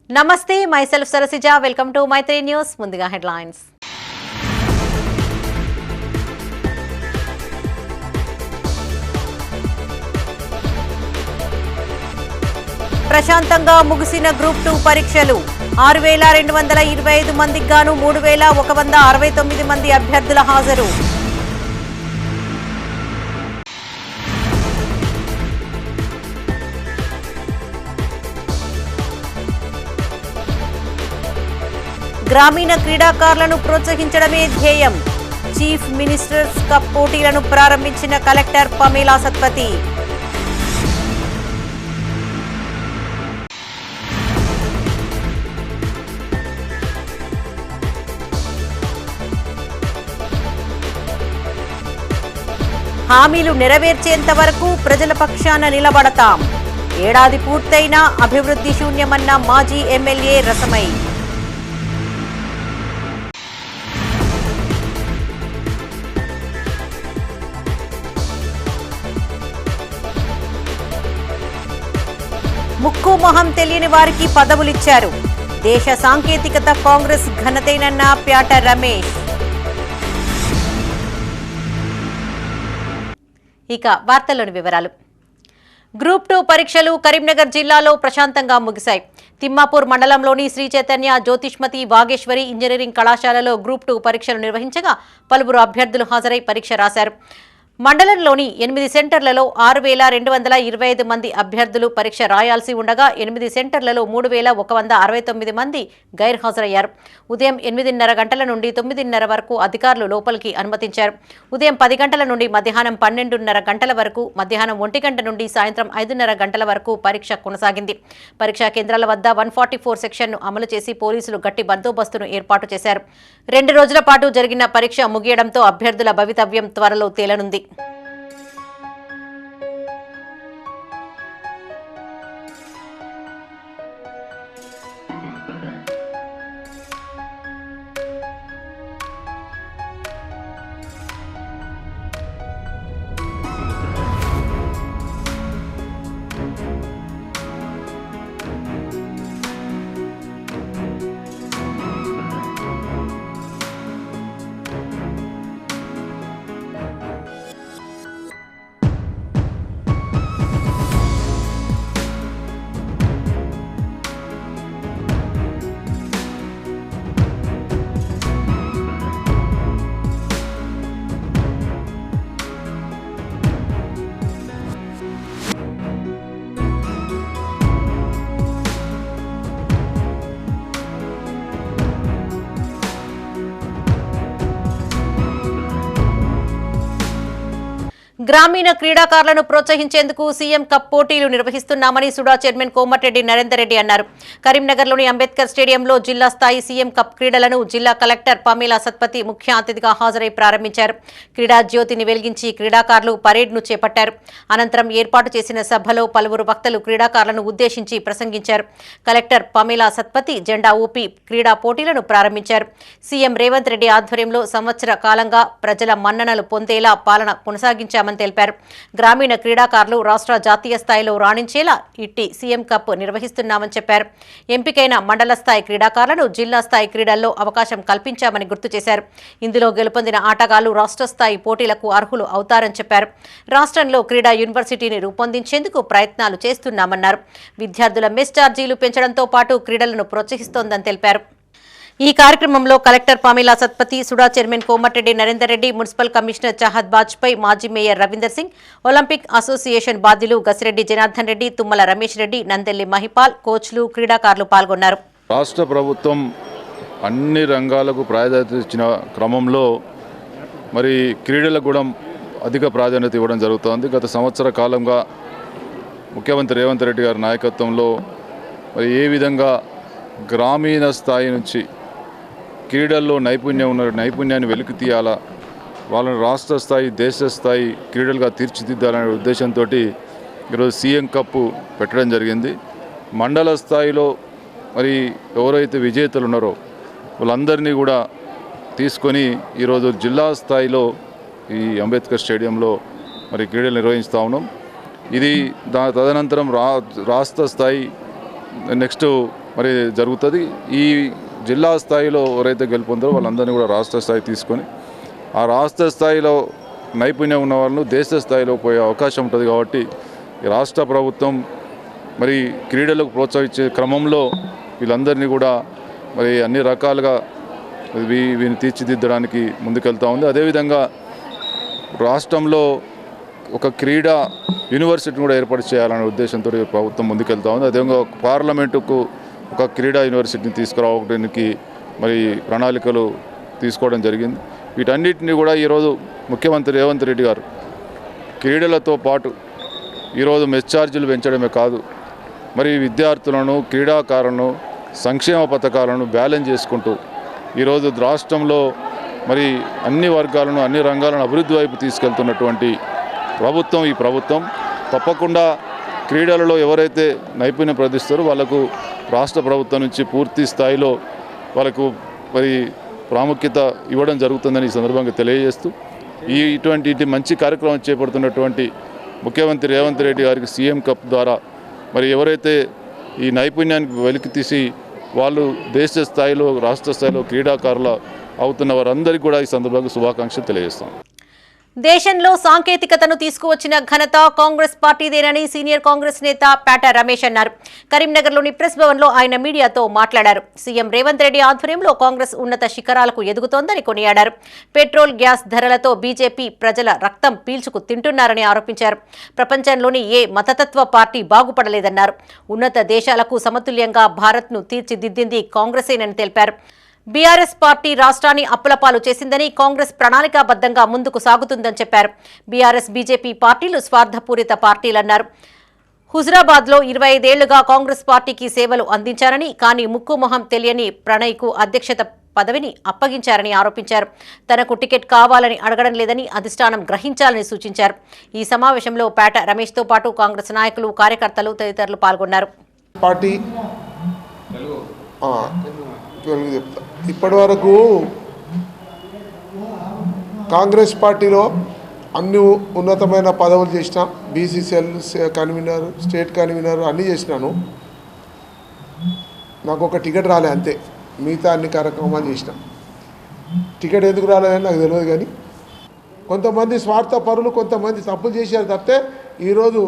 నమస్తే myself Sarasija welcome to Maithri news ముందుగా headlines ప్రశాంతంగా ముగిసిన గ్రూప్ 2 పరీక్షలు 6225 మందికి గాను 3169 మంది అభ్యర్థుల హాజరు గ్రామీణ క్రీడాకారులను ప్రోత్సహించడమే ధ్యేయం చీఫ్ మినిస్టర్స్ కప్ పోటీలను ప్రారంభించిన కలెక్టర్ పమేలా సత్పతి హామీలు నెరవేర్చేంత వరకు ప్రజల పక్షాన నిలబడతాం ఏడాది పూర్తయినా అభివృద్ధి శూన్యమన్న మాజీ ఎమ్మెల్యే రసమై ముక్కు మొహం తెలియని వారికి పదవులిచ్చారు దేశ సాంకేతికత కాంగ్రెస్ ఘనతేనన్న ప్యాట రమేష్ ఇక వార్తల్లోని వివరాలు గ్రూప్ 2 పరీక్షలు కరీంనగర్ జిల్లాలో ప్రశాంతంగా ముగిశాయి తిమ్మాపూర్ మండలంలోని శ్రీ చైతన్య జ్యోతిష్మతి వాగేశ్వరి ఇంజనీరింగ్ కళాశాలలో గ్రూప్ 2 పరీక్షలు నిర్వహించగా పలువురు అభ్యర్థులు హాజరై పరీక్ష రాశారు మండలంలోని 8 సెంటర్లలో 6225 మంది అభ్యర్థులు పరీక్ష రాయాల్సి ఉండగా 8 సెంటర్లలో 3169 మంది గైర్హాజరయ్యారు ఉదయం 8:30 గంటల నుండి 9:30 వరకు అధికారులు లోపలికి అనుమతించారు ఉదయం 10 గంటల నుండి మధ్యాహ్నం 12:30 గంటల వరకు మధ్యాహ్నం 1 గంట నుండి సాయంత్రం 5:30 గంటల వరకు పరీక్ష కొనసాగింది పరీక్షా కేంద్రాల వద్ద 144 సెక్షన్ను అమలు చేసి పోలీసులు గట్టి బందోబస్తును ఏర్పాటు చేశారు 2 రోజుల పాటు జరిగిన పరీక్ష ముగియడంతో అభ్యర్థుల భవితవ్యం త్వరలో తేలనుంది గ్రామీణ క్రీడాకారులను ప్రోత్సహించేందుకు సీఎం కప్ పోటీలు నిర్వహిస్తున్నామని సుడా చైర్మన్ కోమటిరెడ్డి నరేందర్ రెడ్డి అన్నారు కరీంనగర్లోని అంబేద్కర్ స్టేడియంలో జిల్లా స్థాయి సీఎం కప్ క్రీడలను జిల్లా కలెక్టర్ పమేలా సత్పతి ముఖ్య అతిథిగా హాజరై ప్రారంభించారు క్రీడా జ్యోతిని వెలిగించి క్రీడాకారులు పరేడ్ను చేపట్టారు అనంతరం ఏర్పాటు చేసిన సభలో పలువురు వక్తలు క్రీడాకారులను ఉద్దేశించి ప్రసంగించారు కలెక్టర్ పమేలా సత్పతి జెండా ఊపి క్రీడా పోటీలను ప్రారంభించారు సీఎం రేవంత్ రెడ్డి ఆధ్వర్యంలో సంవత్సర కాలంగా ప్రజల మన్ననలు పొందేలా పాలన కొనసాగించామని తెలిపారు గ్రామీణ క్రీడాకారులు రాష్ట్ర జాతీయ స్థాయిలో రాణించేలా ఇట్టి సీఎం కప్ నిర్వహిస్తున్నామని చెప్పారు ఎంపికైన మండల స్థాయి క్రీడాకారులను జిల్లా స్థాయి క్రీడల్లో అవకాశం కల్పించామని గుర్తు చేశారు ఇందులో గెలుపొందిన ఆటగాళ్లు రాష్ట్ర స్థాయి పోటీలకు అర్హులు అవుతారని చెప్పారు రాష్ట్రంలో క్రీడా యూనివర్సిటీని రూపొందించేందుకు ప్రయత్నాలు చేస్తున్నామన్నారు విద్యార్థుల మెస్ ఛార్జీలు పెంచడంతో పాటు క్రీడలను ప్రోత్సహిస్తోందని తెలిపారు ఈ కార్యక్రమంలో collector Pamela Satpathy SUDA chairman Komatireddy Narender Reddy municipal commissioner Chahat Bajpai మాజీ mayor Ravinder Singh Olympic association బాధ్యులు గసిరెడ్డి జనార్దన్ రెడ్డి తుమ్మల రమేష్ రెడ్డి నందెల్లి మహిపాల్ కోచ్లు క్రీడాకారులు పాల్గొన్నారు రాష్ట్ర ప్రభుత్వం అన్ని రంగాలకు ప్రాధాన్యత ఇచ్చిన క్రమంలో మరి క్రీడలకు కూడా అధిక ప్రాధాన్యత ఇవ్వడం జరుగుతోంది గత సంవత్సర కాలంగా ముఖ్యమంత్రి రేవంత్ రెడ్డి గారి నాయకత్వంలో మరి ఏ విధంగా గ్రామీణ స్థాయి నుంచి క్రీడల్లో నైపుణ్యాన్ని వెలికి తీయాలా వాళ్ళని రాష్ట్ర స్థాయి దేశ స్థాయి క్రీడలుగా తీర్చిదిద్దాలనే ఉద్దేశంతో ఈరోజు సీఎం కప్ పెట్టడం జరిగింది మండల స్థాయిలో మరి ఎవరైతే విజేతలు ఉన్నారో వాళ్ళందరినీ కూడా తీసుకొని ఈరోజు జిల్లా స్థాయిలో ఈ అంబేద్కర్ స్టేడియంలో మరి క్రీడలు నిర్వహిస్తూ ఉన్నాం ఇది తదనంతరం రాష్ట్ర స్థాయి నెక్స్ట్ మరి జరుగుతుంది. ఈ జిల్లా స్థాయిలో ఎవరైతే గెలుపొందారో వాళ్ళందరినీ కూడా రాష్ట్ర స్థాయి తీసుకొని ఆ రాష్ట్ర స్థాయిలో నైపుణ్యం ఉన్న వాళ్ళను దేశ స్థాయిలో పోయే అవకాశం ఉంటుంది. కాబట్టి రాష్ట్ర ప్రభుత్వం మరి క్రీడలకు ప్రోత్సహించే క్రమంలో వీళ్ళందరినీ కూడా మరి అన్ని రకాలుగా వీరిని తీర్చిదిద్దడానికి ముందుకెళ్తూ ఉంది. అదేవిధంగా రాష్ట్రంలో ఒక క్రీడా యూనివర్సిటీని కూడా ఏర్పాటు చేయాలనే ఉద్దేశంతో ప్రభుత్వం ముందుకెళ్తూ ఉంది. అదేవిధంగా పార్లమెంటుకు ఒక క్రీడా యూనివర్సిటీని తీసుకురావడానికి మరి ప్రణాళికలు తీసుకోవడం జరిగింది. వీటన్నిటిని కూడా ఈరోజు ముఖ్యమంత్రి రేవంత్ రెడ్డి గారు క్రీడలతో పాటు ఈరోజు మెస్ ఛార్జీలు పెంచడమే కాదు, మరి విద్యార్థులను క్రీడాకారులను సంక్షేమ పథకాలను బ్యాలెన్స్ చేసుకుంటూ ఈరోజు రాష్ట్రంలో మరి అన్ని వర్గాలను అన్ని రంగాలను అభివృద్ధి వైపు తీసుకెళ్తున్నటువంటి ప్రభుత్వం ఈ ప్రభుత్వం. తప్పకుండా క్రీడలలో ఎవరైతే నైపుణ్యం ప్రదర్శిస్తారో వాళ్ళకు రాష్ట్ర ప్రభుత్వం నుంచి పూర్తి స్థాయిలో వాళ్ళకు మరి ప్రాముఖ్యత ఇవ్వడం జరుగుతుందని ఈ సందర్భంగా తెలియజేస్తూ ఇటువంటి మంచి కార్యక్రమం చేపడుతున్నటువంటి ముఖ్యమంత్రి రేవంత్ రెడ్డి గారికి సీఎం కప్ ద్వారా మరి ఎవరైతే ఈ నైపుణ్యానికి వెలికి తీసి వాళ్ళు దేశ స్థాయిలో రాష్ట్ర స్థాయిలో క్రీడాకారులు అవుతున్న వారందరికీ కూడా ఈ సందర్భంగా శుభాకాంక్షలు తెలియజేస్తాం. దేశంలో సాంకేతికతను తీసుకువచ్చిన ఘనత కాంగ్రెస్ పార్టీదేనని సీనియర్ కాంగ్రెస్ నేత పేట రమేష్ అన్నారు. కరీంనగర్లోని ప్రెస్ భవన్లో ఆయన మీడియాతో మాట్లాడారు. సీఎం రేవంత్ రెడ్డి ఆధ్వర్యంలో కాంగ్రెస్ ఉన్నత శిఖరాలకు ఎదుగుతోందని కొనియాడారు. పెట్రోల్ గ్యాస్ ధరలతో బీజేపీ ప్రజల రక్తం పీల్చుకు తింటున్నారని ఆరోపించారు. ప్రపంచంలోని ఏ మతతత్వ పార్టీ బాగుపడలేదన్నారు. ఉన్నత దేశాలకు సమతుల్యంగా భారత్ను తీర్చిదిద్దింది కాంగ్రెసేనని తెలిపారు. బీఆర్ఎస్ పార్టీ రాష్ట్రాన్ని అప్పులపాలు చేసిందని, కాంగ్రెస్ ప్రణాళికాబద్ధంగా ముందుకు సాగుతుందని చెప్పారు. బీఆర్ఎస్ బీజేపీ పార్టీలు స్వార్థపూరిత పార్టీలన్నారు. హుజురాబాద్లో 25 ఏళ్లుగా కాంగ్రెస్ పార్టీకి సేవలు అందించారని, కానీ ముక్కు మొహం తెలియని ప్రణయ్కు అధ్యక్షత పదవిని అప్పగించారని ఆరోపించారు. తనకు టికెట్ కావాలని అడగడం లేదని అధిష్టానం గ్రహించాలని సూచించారు. ఈ సమావేశంలో పేట రమేష్తో పాటు కాంగ్రెస్ నాయకులు, కార్యకర్తలు తదితరులు పాల్గొన్నారు. ఇప్పటి వరకు కాంగ్రెస్ పార్టీలో అన్ని ఉన్నతమైన పదవులు చేసిన, బీసీసీఎల్ కన్వీనర్, స్టేట్ కన్వీనర్ అన్నీ చేసినాను. నాకు ఒక టికెట్ రాలే అంతే. మిగతా అన్ని కార్యక్రమాలు చేసిన. టికెట్ ఎందుకు రాలేదని నాకు తెలియదు. కానీ కొంతమంది స్వార్థపరులు కొంతమంది తప్పులు చేశారు తప్పితే ఈరోజు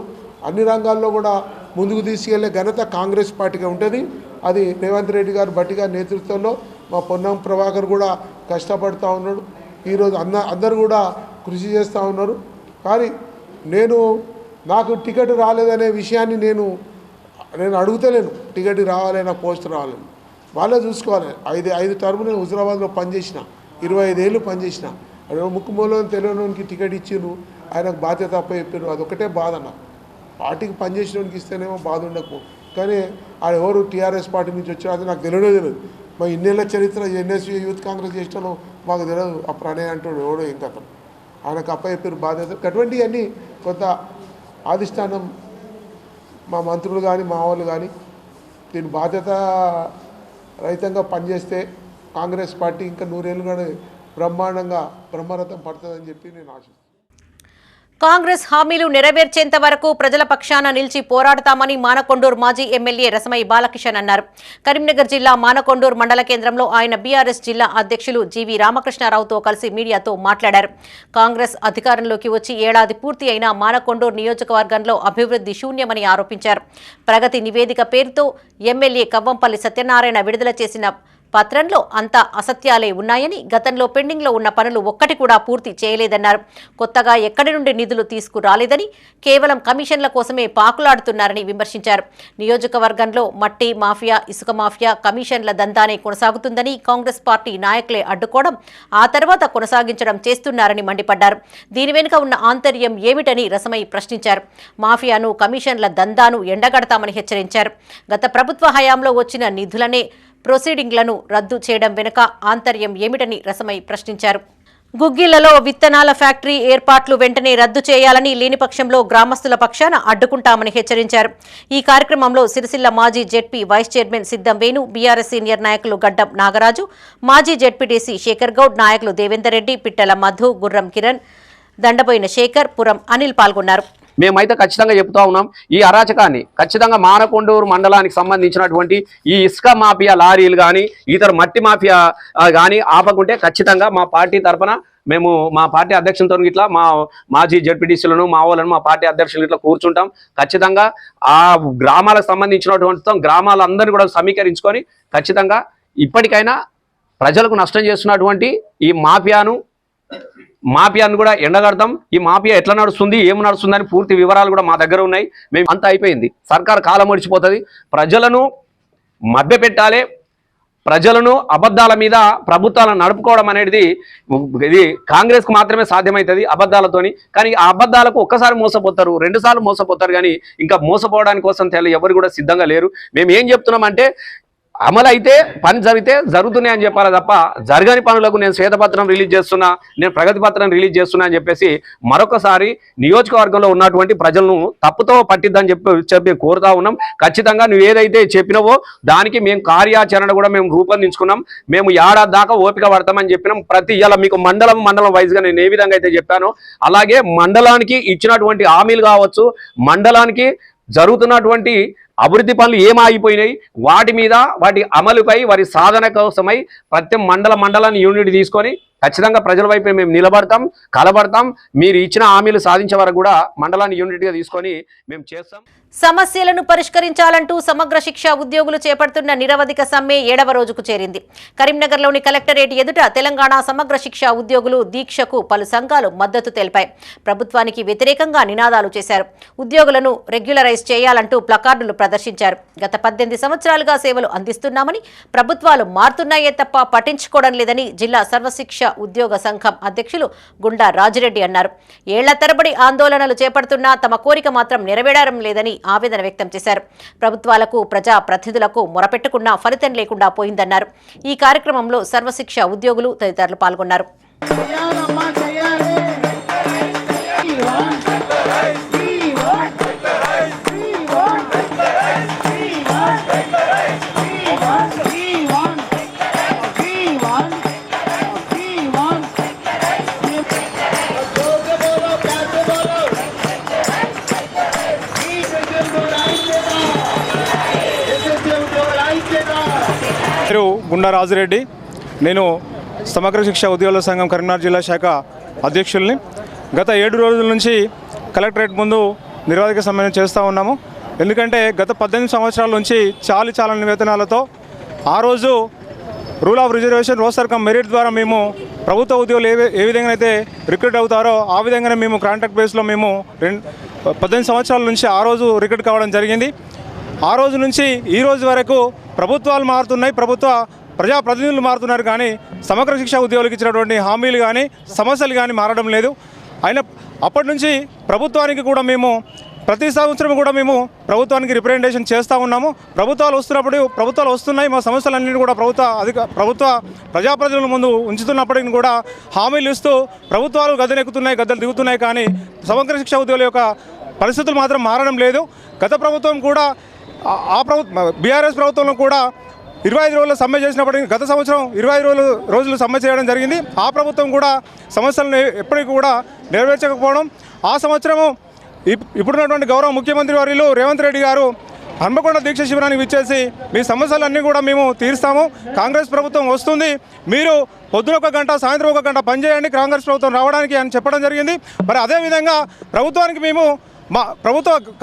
అన్ని రంగాల్లో కూడా ముందుకు తీసుకెళ్లే ఘనత కాంగ్రెస్ పార్టీగా ఉంటుంది. అది రేవంత్ రెడ్డి గారు బట్టిగా నేతృత్వంలో మా పొన్నం ప్రభాకర్ కూడా కష్టపడుతూ ఉన్నాడు. ఈరోజు అందరు కూడా కృషి చేస్తూ ఉన్నారు. కానీ నాకు టికెట్ రాలేదనే విషయాన్ని నేను అడుగుతలేను. టికెట్ రావాలి, నాకు పోస్ట్ రావాలని వాళ్ళే చూసుకోవాలి. 5 టర్ములు నేను హుజురాబాద్లో పనిచేసిన, 25 ఏళ్ళు పనిచేసిన. ముక్కుమూలం తెలియనోనికి టికెట్ ఇచ్చిండ్రు, ఆయనకు బాధ్యత అప్ప చెప్పారు. అదొకటే బాధ. నాకు పార్టీకి పనిచేసినోనికి ఇస్తేనేమో బాధ ఉండకు, కానీ ఆయన ఎవరు టీఆర్ఎస్ పార్టీ నుంచి వచ్చారు అది నాకు తెలియదు. మా ఇన్నేళ్ల చరిత్ర ఎన్ఎస్యూ యూత్ కాంగ్రెస్ చేసినాను మాకు తెలియదు. ఆ ప్రణయ్ అంటాడు ఎవడో ఇంకా అతను, ఆయనకు అప్ప చెప్పారు బాధ్యత. అటువంటివన్నీ కొంత అధిష్టానం, మా మంత్రులు కానీ మా వాళ్ళు కానీ దీని బాధ్యత రహితంగా పనిచేస్తే కాంగ్రెస్ పార్టీ ఇంకా 100 ఏళ్ళు కూడా బ్రహ్మాండంగా బ్రహ్మరథం పడుతుందని చెప్పి నేను ఆశిస్తున్నాను. కాంగ్రెస్ హామీలు నెరవేర్చేంత వరకు ప్రజల పక్షాన నిలిచి పోరాడతామని మానకొండూరు మాజీ ఎమ్మెల్యే రసమై బాలకిషన్ అన్నారు. కరీంనగర్ జిల్లా మానకొండూరు మండల కేంద్రంలో ఆయన బీఆర్ఎస్ జిల్లా అధ్యక్షులు జీవీ రామకృష్ణారావుతో కలిసి మీడియాతో మాట్లాడారు. కాంగ్రెస్ అధికారంలోకి వచ్చి ఏడాది పూర్తి అయినా మానకొండూరు నియోజకవర్గంలో అభివృద్ధి శూన్యమని ఆరోపించారు. ప్రగతి నివేదిక పేరుతో ఎమ్మెల్యే కవ్వంపల్లి సత్యనారాయణ విడుదల చేసిన పత్రంలో అంతా అసత్యాలే ఉన్నాయని, గతంలో పెండింగ్లో ఉన్న పనులు ఒక్కటి కూడా పూర్తి చేయలేదన్నారు. కొత్తగా ఎక్కడి నుండి నిధులు తీసుకురాలేదని, కేవలం కమిషన్ల కోసమే పాకులాడుతున్నారని విమర్శించారు. నియోజకవర్గంలో మట్టి మాఫియా, ఇసుక మాఫియా, కమిషన్ల దందానే కొనసాగుతుందని, కాంగ్రెస్ పార్టీ నాయకులే అడ్డుకోవడం, ఆ తర్వాత కొనసాగించడం చేస్తున్నారని మండిపడ్డారు. దీని వెనుక ఉన్న ఆంతర్యం ఏమిటని రసమై ప్రశ్నించారు. మాఫియాను, కమిషన్ల దందాను ఎండగడతామని హెచ్చరించారు. గత ప్రభుత్వ హయాంలో వచ్చిన నిధులనే ప్రొసీడింగ్లను రద్దు చేయడం వెనుక ఆంతర్యం ఏమిటని రసమై ప్రశ్నించారు. గుగ్గిళ్లలో విత్తనాల ఫ్యాక్టరీ ఏర్పాట్లు వెంటనే రద్దు చేయాలని, లేని పక్షంలో గ్రామస్తుల పక్షాన అడ్డుకుంటామని హెచ్చరించారు. ఈ కార్యక్రమంలో సిరిసిల్ల మాజీ జెడ్పీ వైస్ చైర్మన్ సిద్దం వేణు, బీఆర్ఎస్ సీనియర్ నాయకులు గడ్డం నాగరాజు, మాజీ జెడ్పీటీసీ శేఖర్ గౌడ్, నాయకులు దేవేందర్ రెడ్డి, పిట్టల మధు, గుర్రం కిరణ్, దండబోయిన శేఖర్, పురం అనిల్ పాల్గొన్నారు. మేమైతే ఖచ్చితంగా చెప్తా ఉన్నాం, ఈ అరాచకాన్ని ఖచ్చితంగా మానకొండూరు మండలానికి సంబంధించినటువంటి ఈ ఇసుక మాఫియా లారీలు కానీ ఇతర మట్టి మాఫియా కానీ ఆపకుంటే ఖచ్చితంగా మా పార్టీ తరఫున మేము మా పార్టీ అధ్యక్షులతో ఇట్లా మా మాజీ జడ్పీటీసీలను మా వాళ్ళను మా పార్టీ అధ్యక్షులు ఇట్లా కూర్చుంటాం. ఖచ్చితంగా ఆ గ్రామాలకు సంబంధించినటువంటి గ్రామాలందరినీ కూడా సమీకరించుకొని ఖచ్చితంగా ఇప్పటికైనా ప్రజలకు నష్టం చేస్తున్నటువంటి ఈ మాఫియాను కూడా ఎండగడతాం. ఈ మాఫియా ఎట్లా నడుస్తుంది, ఏమి నడుస్తుందని పూర్తి వివరాలు కూడా మా దగ్గర ఉన్నాయి. మేము అంతా అయిపోయింది, సర్కారు కాలం మడిచిపోతుంది. ప్రజలను మభ్యపెట్టాలి, ప్రజలను అబద్ధాల మీద ప్రభుత్వాలను నడుపుకోవడం అనేది ఇది కాంగ్రెస్కు మాత్రమే సాధ్యమవుతుంది అబద్ధాలతోని. కానీ ఆ అబద్ధాలకు ఒక్కసారి మోసపోతారు, 2 సార్లు మోసపోతారు, కానీ ఇంకా మోసపోవడానికి కోసం ఎవరు కూడా సిద్ధంగా లేరు. మేము ఏం చెప్తున్నామంటే అమలు అయితే పని జరిగితే జరుగుతున్నాయి అని చెప్పాలి తప్ప జరగని పనులకు నేను శ్వేతపత్రం రిలీజ్ చేస్తున్నా, నేను ప్రగతి పత్రం రిలీజ్ చేస్తున్నా అని చెప్పేసి మరొకసారి నియోజకవర్గంలో ఉన్నటువంటి ప్రజలను తప్పుతో పట్టిద్దని చెప్పి కోరుతా ఉన్నాం. ఖచ్చితంగా నువ్వు ఏదైతే చెప్పినవో దానికి మేము కార్యాచరణ కూడా మేము రూపొందించుకున్నాం. మేము ఏడాది దాకా ఓపిక పడతామని చెప్పినాం. ప్రతి ఇలా మీకు మండలం వైజ్గా నేను ఏ విధంగా అయితే చెప్పానో అలాగే మండలానికి ఇచ్చినటువంటి హామీలు కావచ్చు, మండలానికి జరుగుతున్నటువంటి అభివృద్ధి పనులు ఏమాగిపోయినాయి వాటి మీద వాటి అమలుపై వారి సాధన కోసమై ప్రతి మండలాన్ని యూనిట్ తీసుకొని ఖచ్చితంగా ప్రజల వైపు మేము నిలబడతాం, కలబడతాం. మీరు ఇచ్చిన హామీలు సాధించే వరకు కూడా మండలాన్ని యూనిట్గా తీసుకొని మేము చేస్తాం. సమస్యలను పరిష్కరించాలంటూ సమగ్ర శిక్ష ఉద్యోగులు చేపడుతున్న నిరవధిక సమ్మె 7వ రోజుకు చేరింది. కరీంనగర్లోని కలెక్టరేట్ ఎదుట తెలంగాణ సమగ్ర శిక్ష ఉద్యోగులు దీక్షకు పలు సంఘాలు మద్దతు తెలిపాయి. ప్రభుత్వానికి వ్యతిరేకంగా నినాదాలు చేశారు. ఉద్యోగులను రెగ్యులరైజ్ చేయాలంటూ ప్లకార్డులు ప్రదర్శించారు. గత 18 సంవత్సరాలుగా సేవలు అందిస్తున్నామని, ప్రభుత్వాలు మారుతున్నాయే తప్ప పట్టించుకోవడం లేదని జిల్లా సర్వశిక్ష ఉద్యోగ సంఘం అధ్యక్షులు గుండా రాజిరెడ్డి అన్నారు. ఏళ్ల తరబడి ఆందోళనలు చేపడుతున్నా తమ కోరిక మాత్రం నెరవేరడం లేదని ఆవేదన వ్యక్తం చేశారు. ప్రభుత్వాలకు, ప్రజా ప్రతినిధులకు మొరపెట్టుకున్నా ఫలితం లేకుండా పోయిందన్నారు. ఈ కార్యక్రమంలో సర్వశిక్ష ఉద్యోగులు తదితరులు పాల్గొన్నారు. పేరు గుండా రాజిరెడ్డి. నేను సమగ్ర శిక్ష ఉద్యోగుల సంఘం కరీంనగర్ జిల్లా శాఖ అధ్యక్షుల్ని. గత 7 రోజుల నుంచి కలెక్టరేట్ ముందు నిరవధిక సమ్మె చేస్తూ ఉన్నాము. ఎందుకంటే గత 18 సంవత్సరాల నుంచి చాలా వేతనాలతో ఆ రోజు rule of reservation roster come merit ద్వారా మేము ప్రభుత్వ ఉద్యోగులు ఏ విధంగా అయితే రిక్రూట్ అవుతారో ఆ విధంగానే మేము కాంట్రాక్ట్ బేస్లో మేము 18 సంవత్సరాల నుంచి ఆ రోజు రిక్రూట్ కావడం జరిగింది. ఆ రోజు నుంచి ఈ రోజు వరకు ప్రభుత్వాలు మారుతున్నాయి, ప్రజాప్రతినిధులు మారుతున్నారు, కానీ సమగ్ర శిక్షా ఉద్యోగులకు ఇచ్చినటువంటి హామీలు కానీ సమస్యలు కానీ మారడం లేదు. అయినా అప్పటి నుంచి ప్రభుత్వానికి కూడా మేము ప్రతి సంవత్సరం కూడా మేము ప్రభుత్వానికి రిప్రజెంటేషన్ చేస్తూ ఉన్నాము. ప్రభుత్వాలు వస్తున్నాయి, మా సమస్యలన్నింటినీ కూడా ప్రభుత్వ ప్రజాప్రతినిధుల ముందు ఉంచుతున్నప్పటికీ కూడా హామీలు ఇస్తూ ప్రభుత్వాలు గద్దెలు దిగుతున్నాయి, కానీ సమగ్ర శిక్షా ఉద్యోగుల యొక్క పరిస్థితులు మాత్రం మారడం లేదు. గత ప్రభుత్వం కూడా బీఆర్ఎస్ ప్రభుత్వంలో కూడా 25 రోజులు సమ్మె చేసినప్పటికీ గత సంవత్సరం 25 రోజులు సమ్మె చేయడం జరిగింది. ఆ ప్రభుత్వం కూడా సమస్యలను ఎప్పటికీ కూడా నెరవేర్చకపోవడం, ఆ సంవత్సరము ఇప్పుడున్నటువంటి గౌరవ ముఖ్యమంత్రి వర్యులు రేవంత్ రెడ్డి గారు హన్మకొండ దీక్ష శిబిరానికి విచ్చేసి మీ సమస్యలన్నీ కూడా మేము తీరుస్తాము, కాంగ్రెస్ ప్రభుత్వం వస్తుంది, మీరు పొద్దున 1 గంట సాయంత్రం 1 గంట పనిచేయండి కాంగ్రెస్ ప్రభుత్వం రావడానికి అని చెప్పడం జరిగింది. మరి అదేవిధంగా ప్రభుత్వానికి మేము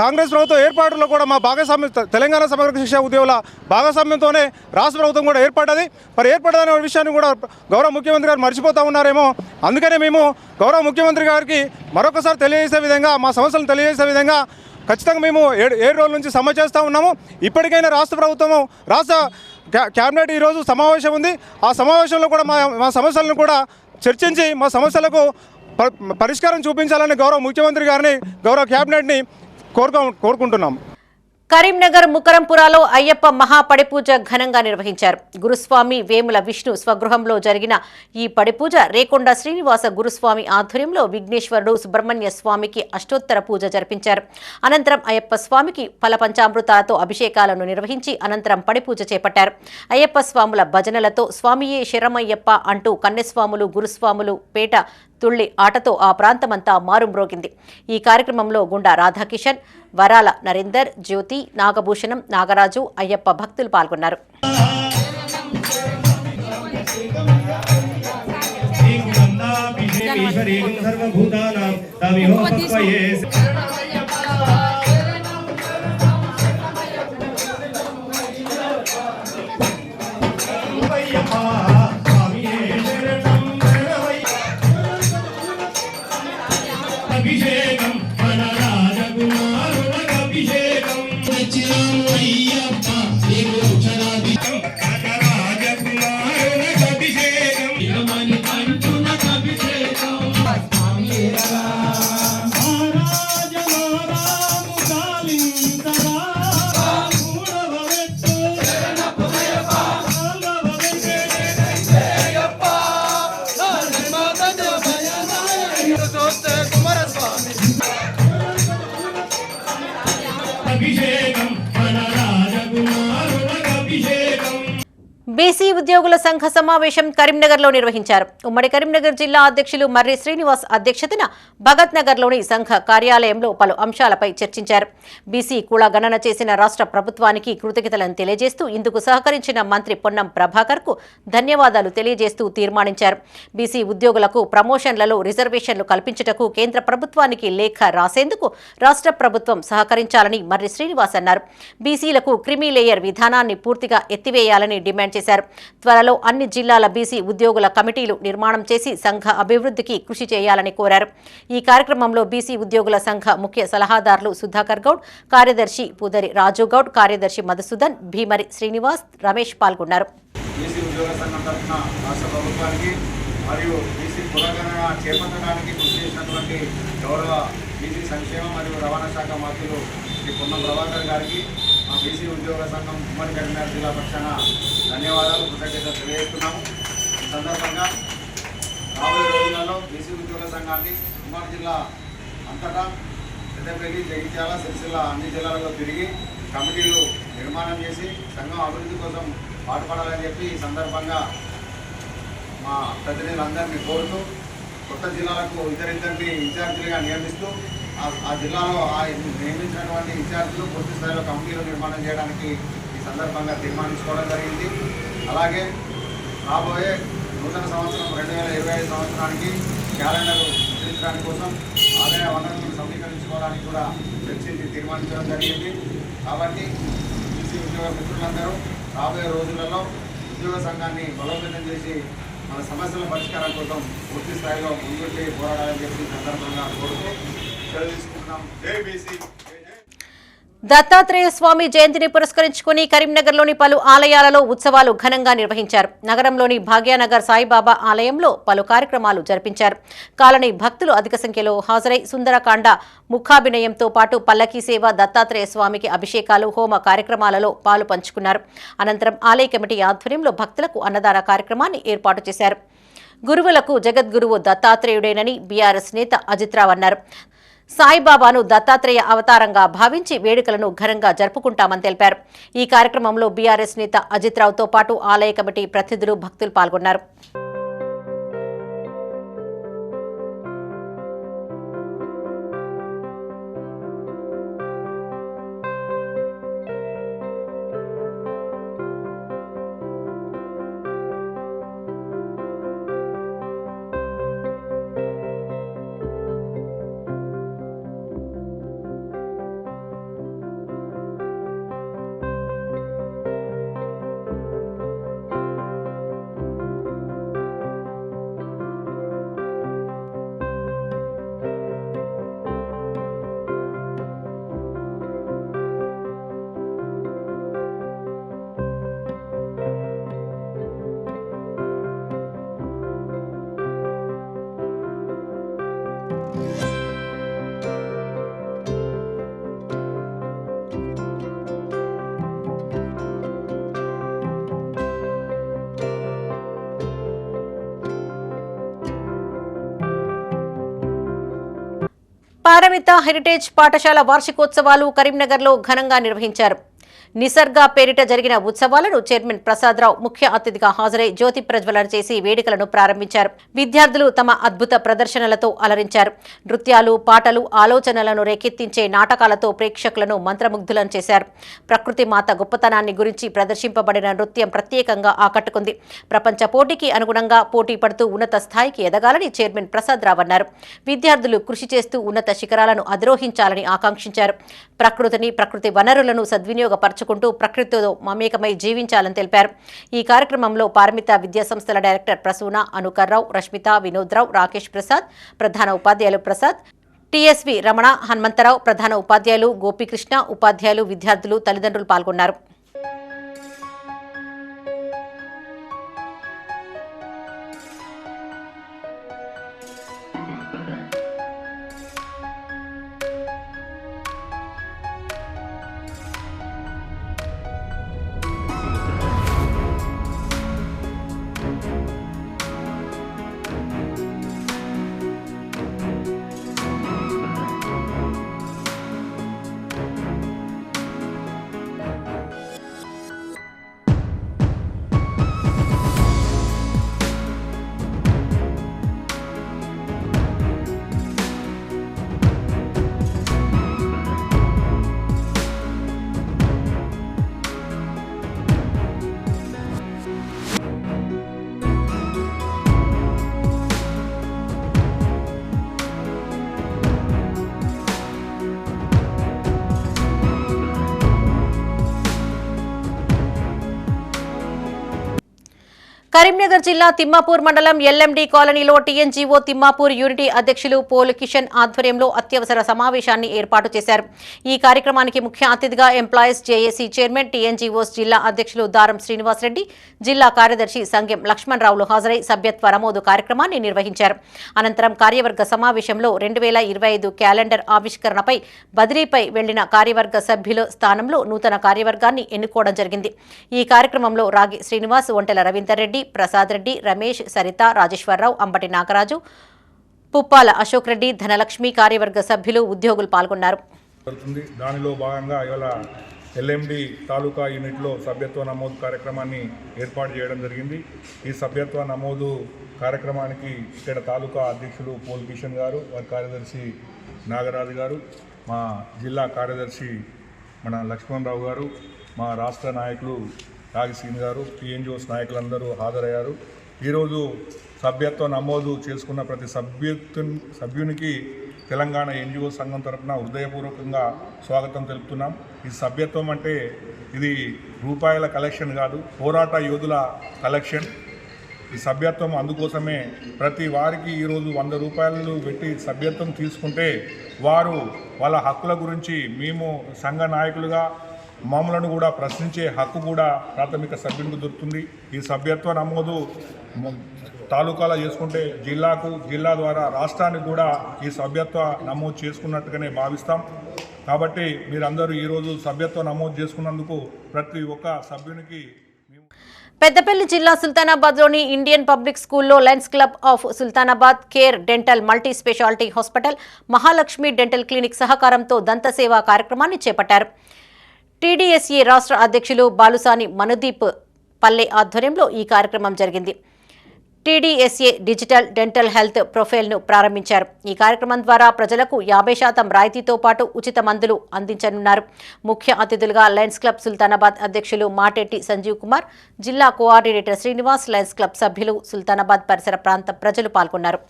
కాంగ్రెస్ ప్రభుత్వ ఏర్పాటులో కూడా మా భాగస్వామ్యం తెలంగాణ సమగ్ర శిక్షా ఉద్యోగుల భాగస్వామ్యంతోనే రాష్ట్ర ప్రభుత్వం కూడా ఏర్పడ్డది. మరి ఏర్పడ్డదనే విషయాన్ని కూడా గౌరవ ముఖ్యమంత్రి గారు మర్చిపోతూ ఉన్నారేమో. అందుకనే మేము గౌరవ ముఖ్యమంత్రి గారికి మరొకసారి తెలియజేసే విధంగా, మా సమస్యలను తెలియజేసే విధంగా ఖచ్చితంగా మేము 7 రోజుల నుంచి సమ్మె చేస్తూ ఉన్నాము. ఇప్పటికైనా రాష్ట్ర క్యాబినెట్ ఈరోజు సమావేశం ఉంది. ఆ సమావేశంలో కూడా మా సమస్యలను కూడా చర్చించి మా సమస్యలకు పరిష్కారం చూపించాలని గౌరవ ముఖ్యమంత్రి గారిని, గౌరవ క్యాబినెట్ని కోరుకుంటున్నాం. కరీంనగర్ ముకరంపురాలో అయ్యప్ప మహాపడిపూజ ఘనంగా నిర్వహించారు. గురుస్వామి వేముల విష్ణు స్వగృహంలో జరిగిన ఈ పడిపూజ రేకొండ శ్రీనివాస గురుస్వామి ఆధ్వర్యంలో విఘ్నేశ్వరుడు సుబ్రహ్మణ్య స్వామికి అష్టోత్తర పూజ జరిపించారు. అనంతరం అయ్యప్ప స్వామికి ఫల పంచామృతాలతో అభిషేకాలను నిర్వహించి అనంతరం పడిపూజ చేపట్టారు. అయ్యప్ప స్వాముల భజనలతో స్వామియే శరమయ్యప్ప అంటూ కన్నెస్వాములు, గురుస్వాములు పేట తుళ్లి ఆటతో ఆ ప్రాంతమంతా మారుమ్రోగింది. ఈ కార్యక్రమంలో గుండా రాధాకిషన్, వరాల నరేందర్, జ్యోతి, నాగభూషణం, నాగరాజు, అయ్యప్ప భక్తులు పాల్గొన్నారు. బీసీ ఉద్యోగుల సంఘ సమావేశం కరీంనగర్లో నిర్వహించారు. ఉమ్మడి కరీంనగర్ జిల్లా అధ్యక్షులు మర్రి శ్రీనివాస్ అధ్యక్షతన భగత్ నగర్లోని సంఘ కార్యాలయంలో పలు అంశాలపై చర్చించారు. బీసీ కుల గణన చేసిన రాష్ట్ర ప్రభుత్వానికి కృతజ్ఞతలను తెలియజేస్తూ ఇందుకు సహకరించిన మంత్రి పొన్నం ప్రభాకర్కు ధన్యవాదాలు తెలియజేస్తూ తీర్మానించారు. బీసీ ఉద్యోగులకు ప్రమోషన్లలో రిజర్వేషన్లు కల్పించుటకు కేంద్ర ప్రభుత్వానికి లేఖ రాసేందుకు రాష్ట్ర ప్రభుత్వం సహకరించాలని మర్రి శ్రీనివాస్ అన్నారు. బీసీలకు క్రిమీ లేయర్ విధానాన్ని పూర్తిగా ఎత్తివేయాలని డిమాండ్ చేశారు. త్వరలో అన్ని జిల్లాల బీసీ ఉద్యోగుల కమిటీలు నిర్మాణం చేసి సంఘ అభివృద్ధికి కృషి చేయాలని కోరారు. ఈ కార్యక్రమంలో బీసీ ఉద్యోగుల సంఘ ముఖ్య సలహాదారులు సుధాకర్ గౌడ్, కార్యదర్శి పూదరి రాజు గౌడ్, కార్యదర్శి మధుసూదన్, భీమరి శ్రీనివాస్, రమేష్ పాల్గొన్నారు. బీసీ ఉద్యోగ సంఘం తరఫున రాష్ట్ర ప్రభుత్వానికి మరియు బీసీ కులగణన చేపట్టడానికి కృషి చేసినటువంటి గౌరవ బీసీ సంక్షేమ మరియు రవాణా శాఖ మంత్రులు శ్రీ పొన్నం ప్రభాకర్ గారికి మా బీసీ ఉద్యోగ సంఘం ఉమ్మడి కరీంనగర్ జిల్లా పక్షాన ధన్యవాదాలు, కృతజ్ఞతలు తెలియజేస్తున్నాము. ఈ సందర్భంగా రాబోయే రోజులలో బీసీ ఉద్యోగ సంఘాన్ని ఉమ్మడి జిల్లా అంతటా పెద్దపల్లి, జగిత్యాల, సిరిసిల్ల అన్ని జిల్లాలలో తిరిగి కమిటీలు నిర్మాణం చేసి సంఘం అభివృద్ధి కోసం పాటుపడాలని చెప్పి ఈ సందర్భంగా మా ప్రతినిధులందరినీ కోరుతూ కొత్త జిల్లాలకు ఇద్దరిద్దరిని ఇన్ఛార్జీలుగా నియమిస్తూ ఆ జిల్లాలో నియమించినటువంటి ఇన్ఛార్జీలు పూర్తి స్థాయిలో కమిటీలు నిర్మాణం చేయడానికి ఈ సందర్భంగా తీర్మానించుకోవడం జరిగింది. అలాగే రాబోయే నూతన సంవత్సరం 2025 సంవత్సరానికి క్యాలెండర్ ముద్రించడానికి కోసం ఆదాయ వనరులను సమీకరించుకోవడానికి కూడా చర్చించి తీర్మానించడం జరిగింది. కాబట్టి బీసీ ఉద్యోగ మిత్రులందరూ రాబోయే రోజులలో ఉద్యోగ సంఘాన్ని బలోపేతం చేసి మన సమస్యల పరిష్కారం కోసం పూర్తి స్థాయిలో ముందుకు పోరాడాలని చెప్పి సందర్భంగా కోరుతూ సెలవు తీసుకుంటున్నాం. జై బీసీ. దత్తాత్రేయ స్వామి జయంతిని పురస్కరించుకుని కరీంనగర్లోని పలు ఆలయాలలో ఉత్సవాలు ఘనంగా నిర్వహించారు. నగరంలోని భాగ్యనగర్ సాయిబాబా ఆలయంలో పలు కార్యక్రమాలు జరిపించారు. కాలనీ భక్తులు అధిక సంఖ్యలో హాజరై సుందరకాండ ముఖాభినయంతో పాటు పల్లకీ సేవ, దత్తాత్రేయ స్వామికి అభిషేకాలు, హోమ కార్యక్రమాలలో పాలు పంచుకున్నారు. అనంతరం ఆలయ కమిటీ ఆధ్వర్యంలో భక్తులకు అన్నదాన కార్యక్రమాన్ని ఏర్పాటు చేశారు. గురువులకు జగద్గురువు దత్తాత్రేయుడేనని బీఆర్ఎస్ నేత అజిత్రావు అన్నారు. సాయిబాబాను దత్తాత్రేయ అవతారంగా భావించి వేడుకలను ఘనంగా జరుపుకుంటామని తెలిపారు. ఈ కార్యక్రమంలో బీఆర్ఎస్ నేత అజిత్రావుతో పాటు ఆలయ కమిటీ ప్రతినిధులు, భక్తులు పాల్గొన్నారు. పారమిత హెరిటేజ్ పాఠశాల వార్షికోత్సవాలు కరీంనగర్లో ఘనంగా నిర్వహించారు. నిసర్గా పేరిట జరిగిన ఉత్సవాలను చైర్మన్ ప్రసాదరావు ముఖ్య అతిథిగా హాజరై జ్యోతి ప్రజ్వలన చేసి వేడుకలను ప్రారంభించారు. విద్యార్థులు తమ అద్భుత ప్రదర్శనలతో అలరించారు. నృత్యాలు, పాటలు, ఆలోచనలను రేకెత్తించే నాటకాలతో ప్రేక్షకులను మంత్రముగ్ధులను చేశారు. ప్రకృతి మాత గొప్పతనాన్ని గురించి ప్రదర్శింపబడిన నృత్యం ప్రత్యేకంగా ఆకట్టుకుంది. ప్రపంచ పోటీకి అనుగుణంగా పోటీ పడుతూ ఉన్నత స్థాయికి ఎదగాలని చైర్మన్ ప్రసాదరావు అన్నారు. విద్యార్థులు కృషి చేస్తూ ఉన్నత శిఖరాలను అధిరోహించాలని ఆకాంక్షించారు. ప్రకృతిని, ప్రకృతి వనరులను సద్వినియోగపరచుకుంటూ ప్రకృతితో మమేకమై జీవించాలని తెలిపారు. ఈ కార్యక్రమంలో పారమిత విద్యాసంస్థల డైరెక్టర్ ప్రసూన, అనుకర్రావు, రష్మిత, వినోద్రావు, రాకేష్ ప్రసాద్, ప్రధాన ఉపాధ్యాయులు ప్రసాద్, టీఎస్వి రమణ, హనుమంతరావు, ప్రధాన ఉపాధ్యాయులు గోపీకృష్ణ, ఉపాధ్యాయులు, విద్యార్థులు, తల్లిదండ్రులు పాల్గొన్నారు. కరీంనగర్ జిల్లా తిమ్మాపూర్ మండలం ఎల్ఎండి కాలనీలో టీఎన్జీఓ తిమ్మాపూర్ యూనిటీ అధ్యక్షులు పోలు కిషన్ ఆధ్వర్యంలో అత్యవసర సమావేశాన్ని ఏర్పాటు చేశారు. ఈ కార్యక్రమానికి ముఖ్య అతిథిగా ఎంప్లాయీస్ జేఏసీ చైర్మన్, టీఎన్జీఓస్ జిల్లా అధ్యక్షులు దారం శ్రీనివాసరెడ్డి, జిల్లా కార్యదర్శి సంగెం లక్ష్మణరావులు హాజరై సభ్యత్వ నమోదు కార్యక్రమాన్ని నిర్వహించారు. అనంతరం కార్యవర్గ సమావేశంలో 2025 క్యాలెండర్ ఆవిష్కరణపై బదిలీపై వెళ్లిన కార్యవర్గ సభ్యుల స్థానంలో నూతన కార్యవర్గాన్ని ఎన్నుకోవడం జరిగింది. ఈ కార్యక్రమంలో రాగి శ్రీనివాస్, ఒంటెల రవీందర్ రెడ్డి, ప్రసాద్ రెడ్డి, రమేష్, సరిత, రాజేశ్వరరావు, అంబటి నాగరాజు, పుప్పాల అశోక్ రెడ్డి, ధనలక్ష్మి, కార్యవర్గ సభ్యులు, ఉద్యోగులు పాల్గొన్నారు. దానిలో భాగంగా ఇవాళ ఎల్ఎండి తాలూకా యూనిట్లో సభ్యత్వ నమోదు కార్యక్రమాన్ని ఏర్పాటు చేయడం జరిగింది. ఈ సభ్యత్వ నమోదు కార్యక్రమానికి ఇక్కడ తాలూకా అధ్యక్షులు పోల్ కిషన్ గారు, వారి కార్యదర్శి నాగరాజు గారు, మా జిల్లా కార్యదర్శి మన లక్ష్మణరావు గారు, మా రాష్ట్ర నాయకులు రాగిసీని గారు, టీఎన్జీఓస్ నాయకులందరూ హాజరయ్యారు. ఈరోజు సభ్యత్వ నమోదు చేసుకున్న ప్రతి సభ్యునికి తెలంగాణ ఎన్జిఓ సంఘం తరఫున హృదయపూర్వకంగా స్వాగతం తెలుపుతున్నాం. ఈ సభ్యత్వం అంటే ఇది రూపాయల కలెక్షన్ కాదు, పోరాట యోధుల కలెక్షన్. ఈ సభ్యత్వం అందుకోసమే ప్రతి వారికి ఈరోజు 100 రూపాయలు పెట్టి సభ్యత్వం తీసుకుంటే వారు వాళ్ళ హక్కుల గురించి మేము సంఘ నాయకులుగా మమ్మలను కూడా ప్రశ్నించే హక్కు కూడా ప్రాథమిక సభ్యునికి దొరుకుతుంది. ఈ సభ్యత్వ నమోదు తాలూకాలో చేసుకుంటే జిల్లా ద్వారా రాష్ట్రానికి కూడా ఈ సభ్యత్వ నమోదు చేసుకున్నట్టుగానే భావిస్తాం. కాబట్టి మీరందరూ ఈరోజు సభ్యత్వ నమోదు చేసుకున్నందుకు ప్రతి ఒక్క సభ్యునికి పెద్దపల్లి జిల్లా సుల్తానాబాద్లోని ఇండియన్ పబ్లిక్ స్కూల్లో Lions club of Sultanabad, care dental multi speciality hospital, Mahalakshmi dental clinic సహకారంతో దంత సేవా కార్యక్రమాన్ని చేపట్టారు. టీడీఎస్ఏ రాష్ట్ర అధ్యక్షులు బాలుసాని మనుదీప్ పల్లె ఆధ్వర్యంలో ఈ కార్యక్రమం జరిగింది. టీడీఎస్ఏ డిజిటల్ డెంటల్ హెల్త్ ప్రొఫైల్ను ప్రారంభించారు. ఈ కార్యక్రమం ద్వారా ప్రజలకు 50% రాయితీతో పాటు ఉచిత మందులు అందించనున్నారు. ముఖ్య అతిథులుగా లయన్స్ క్లబ్ సుల్తానాబాద్ అధ్యక్షులు మాటెట్టి సంజీవ్ కుమార్, జిల్లా కోఆర్డినేటర్ శ్రీనివాస్, లయన్స్ క్లబ్ సభ్యులు, సుల్తానాబాద్ పరిసర ప్రాంత ప్రజలు పాల్గొన్నారు.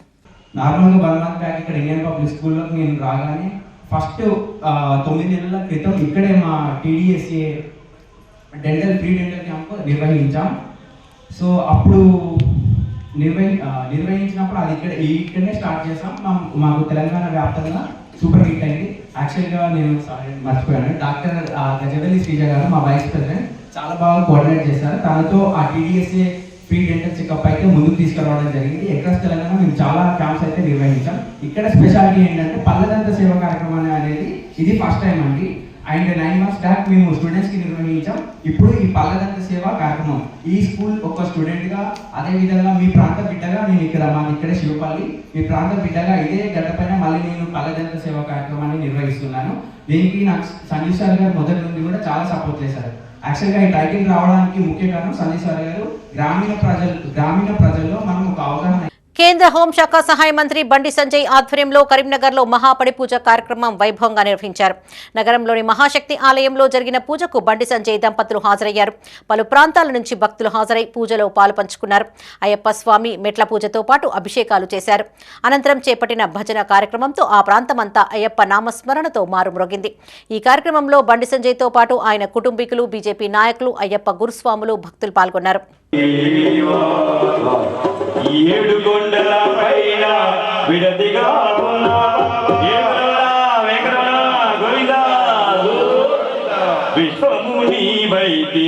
ఫస్ట్ 9 నెలల క్రితం ఇక్కడే మా టీడీఎస్ఏ ఫ్రీ డెంటల్ క్యాంప్ నిర్వహించాం. సో అప్పుడు నిర్వహించినప్పుడు అది ఇక్కడనే స్టార్ట్ చేసాం. మాకు తెలంగాణ వ్యాప్తంగా సూపర్ హిట్ అయింది. యాక్చువల్గా నేను మర్చిపోయాను, డాక్టర్ గజవెల్లి శ్రీజ గారు మా వైస్ ప్రెసిడెంట్ చాలా బాగా కోఆర్డినేట్ చేశారు. తనతో ఆ టీడీఎస్ఏ ఫ్రీ డెంటల్ చెకప్ అయితే ముందుకు తీసుకురావడం జరిగింది. ఎక్రాస్ తెలంగాణ మేము చాలా క్యాంప్స్ అయితే నిర్వహించాం. ఇక్కడ స్పెషాలిటీ ఏంటంటే పల్లెదంత సేవ కార్యక్రమం అనేది ఇది ఫస్ట్ టైం అండి. అండ్ 9 months బ్యాక్ మేము స్టూడెంట్స్కి నిర్వహించాం. ఇప్పుడు ఈ పల్లదంత సేవ కార్యక్రమం ఈ స్కూల్ ఒక స్టూడెంట్గా, అదేవిధంగా మీ ప్రాంత బిడ్డగా నేను మాది ఇక్కడే శివపల్లి, మీ ప్రాంత బిడ్డగా ఇదే గడ్డపైన మళ్ళీ నేను పల్లదంత సేవ కార్యక్రమాన్ని నిర్వహిస్తున్నాను. దీనికి నాకు సంజీవ్ సార్ గారు మొదటి నుండి కూడా చాలా సపోర్ట్ చేశారు. యాక్చువల్గా ఈ టైటిల్ రావడానికి ముఖ్య కారణం సంజయ్ సార్ గారు గ్రామీణ ప్రజల్లో మనం ఒక అవగాహన. కేంద్ర హోంశాఖ సహాయ మంత్రి బండి సంజయ్ ఆధ్వర్యంలో కరీంనగర్లో మహాపడి పూజ కార్యక్రమం వైభవంగా నిర్వహించారు. నగరంలోని మహాశక్తి ఆలయంలో జరిగిన పూజకు బండి సంజయ్ దంపతులు హాజరయ్యారు. పలు ప్రాంతాల నుంచి భక్తులు హాజరై పూజలో పాలుపంచుకున్నారు. అయ్యప్ప స్వామి మెట్ల పూజతో పాటు అభిషేకాలు చేశారు. అనంతరం చేపట్టిన భజన కార్యక్రమంతో ఆ ప్రాంతమంతా అయ్యప్ప నామస్మరణతో మారుమ్రోగింది. ఈ కార్యక్రమంలో బండి సంజయ్తో పాటు ఆయన కుటుంబీకులు, బీజేపీ నాయకులు, అయ్యప్ప గురుస్వాములు, భక్తులు పాల్గొన్నారు. ఏడు కొండల పైన విడదిగా విశ్వముని వైతి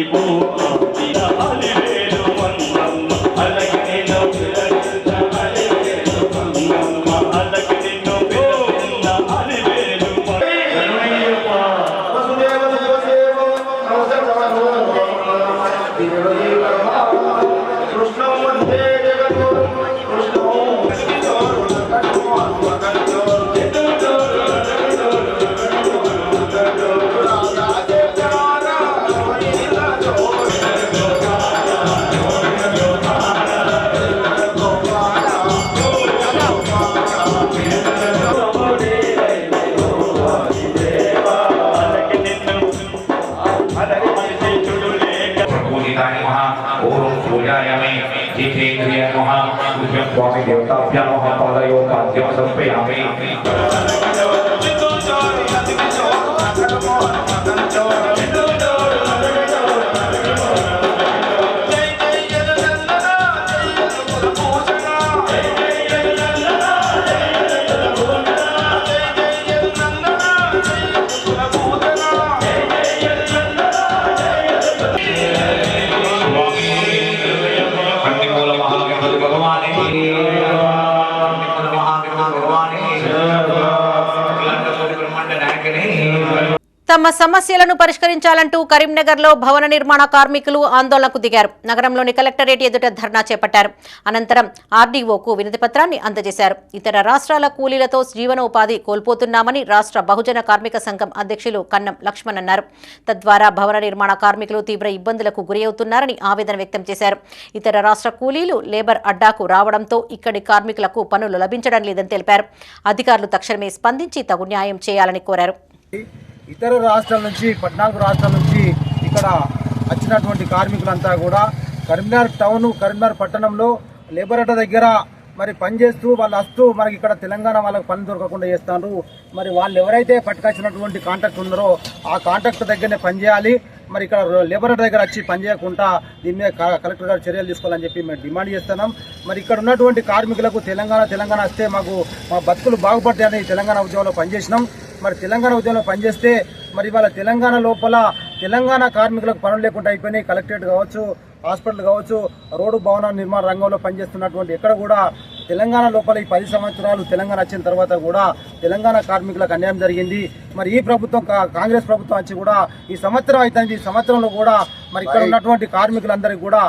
स्वामी देवताभ्यां नमः पादयोगाद्यं समर्पयामि। తమ సమస్యలను పరిష్కరించాలంటూ కరీంనగర్లో భవన నిర్మాణ కార్మికులు ఆందోళనకు దిగారు. నగరంలోని కలెక్టరేట్ ఎదుట ధర్నా చేపట్టారు. అనంతరం ఆర్డీఓకు వినతి పత్రాన్ని అందజేశారు. ఇతర రాష్ట్రాల కూలీలతో జీవనోపాధి కోల్పోతున్నామని రాష్ట్ర బహుజన కార్మిక సంఘం అధ్యక్షులు కన్నం లక్ష్మణ్ అన్నారు. తద్వారా భవన నిర్మాణ కార్మికులు తీవ్ర ఇబ్బందులకు గురవుతున్నారని ఆవేదన వ్యక్తం చేశారు. ఇతర రాష్ట్ర కూలీలు లేబర్ అడ్డాకు రావడంతో ఇక్కడి కార్మికులకు పనులు లభించడం లేదని తెలిపారు. అధికారులు తక్షణమే స్పందించి తగు న్యాయం చేయాలని కోరారు. ఇతర రాష్ట్రాల నుంచి 14 రాష్ట్రాల నుంచి ఇక్కడ వచ్చినటువంటి కార్మికులంతా కూడా కరీంనగర్ టౌన్, కరీంనగర్ పట్టణంలో లేబర్ అడ్డా దగ్గర మరి పనిచేస్తూ వాళ్ళు వస్తూ మనకి ఇక్కడ తెలంగాణ వాళ్ళకి పని దొరకకుండా చేస్తారు. మరి వాళ్ళు ఎవరైతే పట్టుకొచ్చినటువంటి కాంట్రాక్ట్ ఉన్నారో ఆ కాంట్రాక్ట్ దగ్గరనే పనిచేయాలి. మరి ఇక్కడ లేబర్ దగ్గర వచ్చి పనిచేయకుండా దీని మీద కలెక్టర్ గారు చర్యలు తీసుకోవాలని చెప్పి మేము డిమాండ్ చేస్తున్నాం. మరి ఇక్కడ ఉన్నటువంటి కార్మికులకు తెలంగాణ వస్తే మా బతుకులు బాగుపడతాయని తెలంగాణ ఉద్యమంలో పనిచేసినాం. మరి తెలంగాణ ఉద్యమంలో పనిచేస్తే మరి వాళ్ళ తెలంగాణ లోపల తెలంగాణ కార్మికులకు పనులు లేకుండా అయిపోయినాయి. కలెక్టరేట్ కావచ్చు, హాస్పిటల్ కావచ్చు, రోడ్డు భవన నిర్మాణ రంగంలో పనిచేస్తున్నటువంటి ఎక్కడ కూడా తెలంగాణ లోపల ఈ 10 సంవత్సరాలు తెలంగాణ వచ్చిన తర్వాత కూడా తెలంగాణ కార్మికులకు అన్యాయం జరిగింది. మరి ఈ ప్రభుత్వం కాంగ్రెస్ ప్రభుత్వం వచ్చి కూడా ఈ సంవత్సరం అవుతుంది. ఈ సంవత్సరంలో కూడా మరి ఇక్కడ ఉన్నటువంటి కార్మికులందరికీ కూడా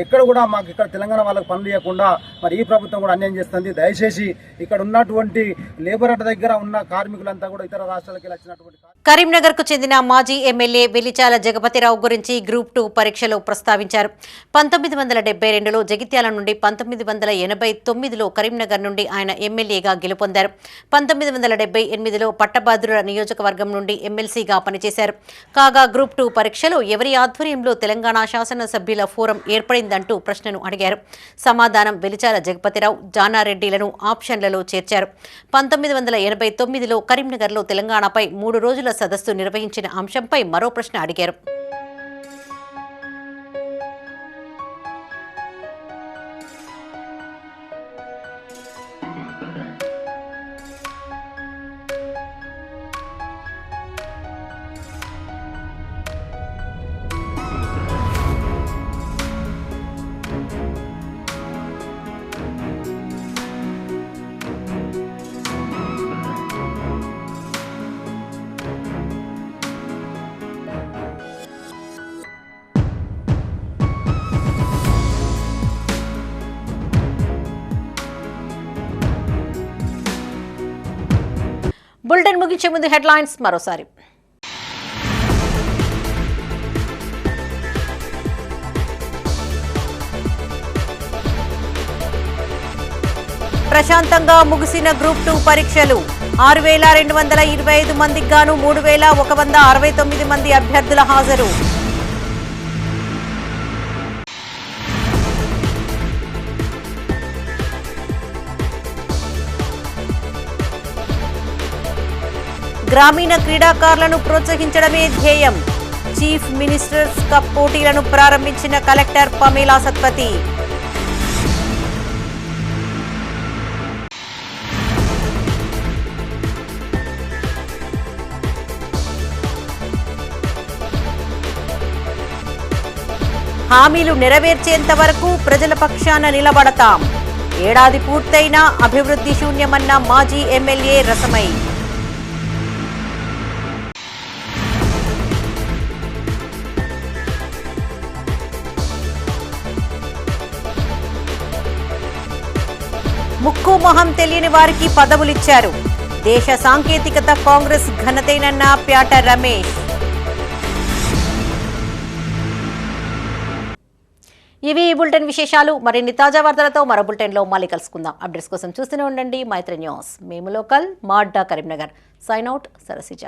ఎక్కడ కూడా మాకు ఇక్కడ తెలంగాణ వాళ్ళకి పనులు ఇవ్వకుండా మరి ఈ ప్రభుత్వం కూడా అన్యాయం చేస్తుంది. దయచేసి ఇక్కడ ఉన్నటువంటి లేబర్ అడ్డ దగ్గర ఉన్న కార్మికులంతా కూడా ఇతర రాష్ట్రాలకి వచ్చినటువంటి కరీంనగర్ కు చెందిన మాజీ ఎమ్మెల్యే వెలిచాల జగపతిరావు గురించి గ్రూప్ 2 పరీక్షలో ప్రస్తావించారు. 1972లో జగిత్యాల నుండి 1989లో కరీంనగర్ నుండి ఆయన ఎమ్మెల్యేగా గెలుపొందారు. 1978లో పట్టభద్రుల నియోజకవర్గం నుండి ఎమ్మెల్సీగా పనిచేశారు. కాగా గ్రూప్ 2 పరీక్షలో ఎవరి ఆధ్వర్యంలో తెలంగాణ శాసనసభ్యుల ఫోరం ఏర్పడిందంటూ ప్రశ్నను అడిగారు. సమాధానం వెలిచాల జగపతిరావు, జానారెడ్డిలను ఆప్షన్లలో చేర్చారు. 1989లో కరీంనగర్లో తెలంగాణపై 3 రోజుల సదస్సు నిర్వహించిన అంశంపై మరో ప్రశ్న అడిగారు. ముగించే ముందు హెడ్లైన్స్ మరోసారి. ప్రశాంతంగా ముగిసిన గ్రూప్ 2 పరీక్షలు 6,225 మందికి గాను 3,169 మంది అభ్యర్థుల హాజరు. గ్రామీణ క్రీడాకారులను ప్రోత్సహించడమే ధ్యేయం. చీఫ్ మినిస్టర్స్ కప్ పోటీలను ప్రారంభించిన కలెక్టర్ పమేలా సత్పతి. హామీలు నెరవేర్చేంత వరకు ప్రజల పక్షాన నిలబడతాం. ఏడాది పూర్తయినా అభివృద్ధి శూన్యమన్న మాజీ ఎమ్మెల్యే రసమై. ముక్కు మొహం తెలియని వారికి పదవులిచ్చారు. దేశ సాంకేతికత కాంగ్రెస్ ఘనతేనన్న ప్యాట రమేష్. ఇవి ఈ బులెటిన్ విశేషాలు. మరిన్ని తాజా వార్తలతో మరో బులెటిన్లో మళ్ళీ కలుసుకుందాం. అప్డేట్స్ కోసం చూస్తూనే ఉండండి మైత్రి న్యూస్. మేము లోకల్, మా అడ్డా కరీంనగర్. Sign out, Sarasija.